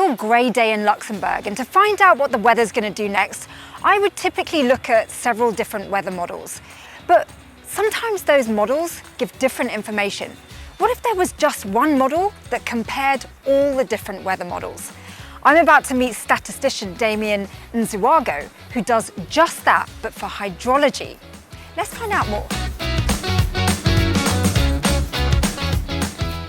typical grey day in Luxembourg, and to find out what the weather's going to do next, I would typically look at several different weather models. But sometimes those models give different information. What if there was just one model that compared all the different weather models? I'm about to meet statistician Damian Ndiwago, who does just that, but for hydrology. Let's find out more.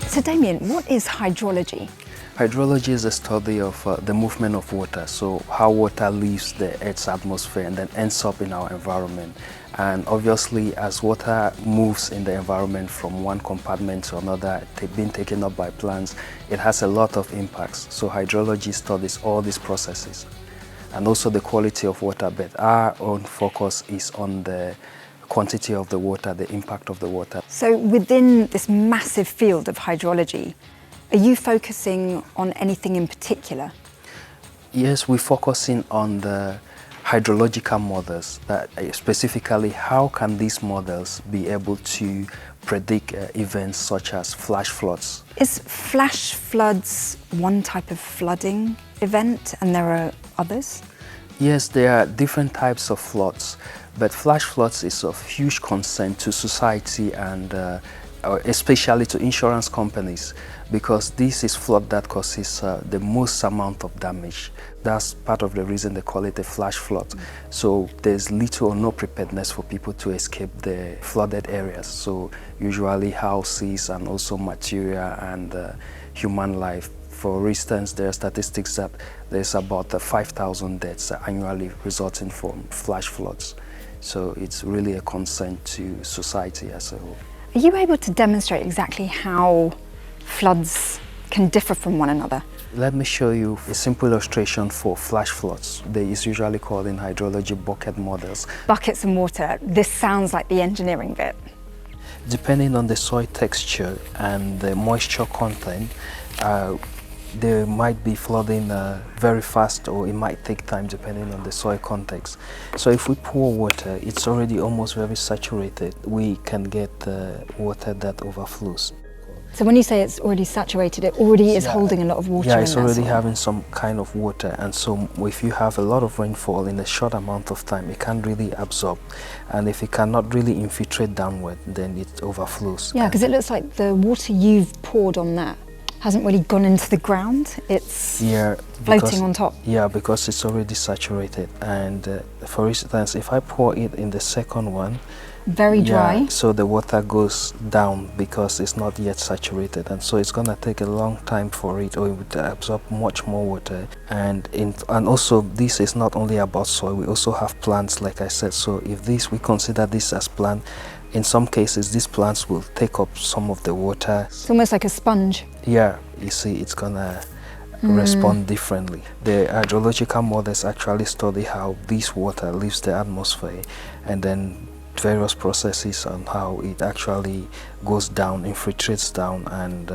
So Damian, what is hydrology? Hydrology is a study of the movement of water, so how water leaves the Earth's atmosphere and then ends up in our environment. And obviously, as water moves in the environment from one compartment to another, being taken up by plants, it has a lot of impacts. So hydrology studies all these processes and also the quality of water, but our own focus is on the quantity of the water, the impact of the water. So within this massive field of hydrology, are you focusing on anything in particular? Yes, we're focusing on the hydrological models, that specifically how can these models be able to predict events such as flash floods. Is flash floods one type of flooding event and there are others? Yes, there are different types of floods, but flash floods is of huge concern to society and especially to insurance companies, because this is flood that causes the most amount of damage. That's part of the reason they call it a flash flood. So there's little or no preparedness for people to escape the flooded areas. So usually houses and also material and human life. For instance, there are statistics that there's about 5,000 deaths annually resulting from flash floods. So it's really a concern to society as a whole. Are you able to demonstrate exactly how floods can differ from one another? Let me show you a simple illustration for flash floods. They is usually called in hydrology bucket models. Buckets and water, this sounds like the engineering bit. Depending on the soil texture and the moisture content, there might be flooding very fast, or it might take time depending on the soil context. So if we pour water, it's already almost very saturated. We can get water that overflows. So when you say it's already saturated, it already is holding a lot of water in it's already soil. having some kind of water, and so if you have a lot of rainfall in a short amount of time, it can't really absorb, and if it cannot really infiltrate downward, then it overflows. Yeah, because it looks like the water you've poured on that hasn't really gone into the ground, it's floating on top. Yeah, because it's already saturated. And for instance, if I pour it in the second one, very dry. So the water goes down because it's not yet saturated, and so it's gonna take a long time for it, or it would absorb much more water. And also this is not only about soil, we also have plants, like I said. So if we consider this as plant, in some cases these plants will take up some of the water. It's almost like a sponge. Yeah, you see, it's gonna respond differently. The hydrological models actually study how this water leaves the atmosphere, and then various processes on how it actually goes down, infiltrates down, and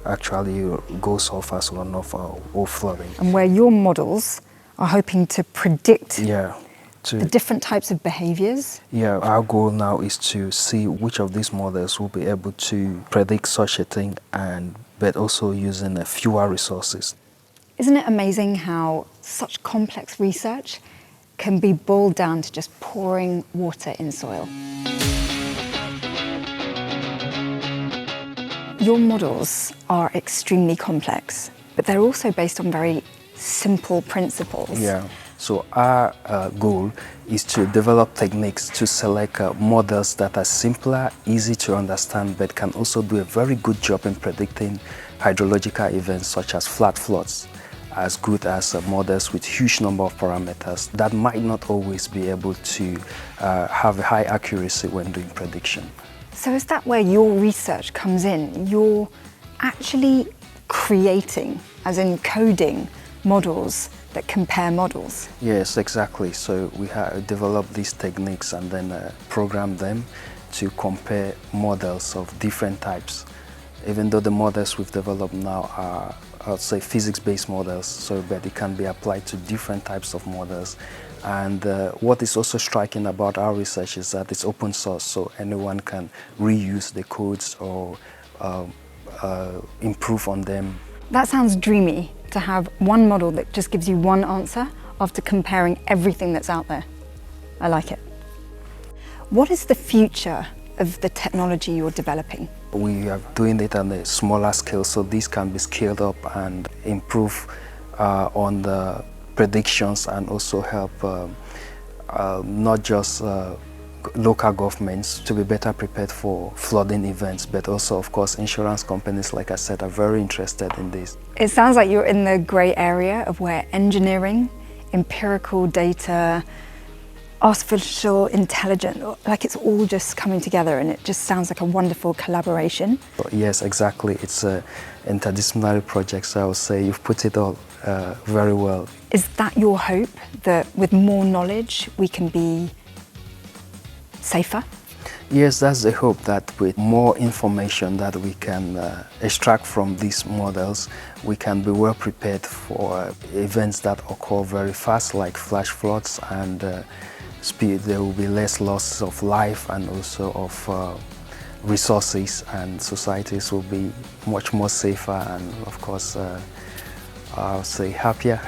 actually goes off as runoff or flooding. And where your models are hoping to predict the different types of behaviors? Yeah, our goal now is to see which of these models will be able to predict such a thing, but also using fewer resources. Isn't it amazing how such complex research can be boiled down to just pouring water in soil? Your models are extremely complex, but they're also based on very simple principles. Yeah. So our goal is to develop techniques to select models that are simpler, easy to understand, but can also do a very good job in predicting hydrological events such as flat floods, as good as models with huge number of parameters that might not always be able to have a high accuracy when doing prediction. So is that where your research comes in? You're actually creating, as in coding, models that compare models? Yes, exactly. So we have developed these techniques and then program them to compare models of different types. Even though the models we've developed now are, I would say, physics-based models, but it can be applied to different types of models. And what is also striking about our research is that it's open source, so anyone can reuse the codes or improve on them. That sounds dreamy, to have one model that just gives you one answer after comparing everything that's out there. I like it. What is the future of the technology you're developing? We are doing it on a smaller scale, so this can be scaled up and improve on the predictions, and also help not just local governments to be better prepared for flooding events, but also, of course, insurance companies, like I said, are very interested in this. It sounds like you're in the grey area of where engineering, empirical data, artificial intelligence, like it's all just coming together, and it just sounds like a wonderful collaboration. Yes, exactly. It's an interdisciplinary project, so I would say you've put it all very well. Is that your hope, that with more knowledge we can be safer? Yes, that's the hope, that with more information that we can extract from these models, we can be well prepared for events that occur very fast, like flash floods, and there will be less loss of life and also of resources, and societies will be much more safer and, of course, I'll say happier.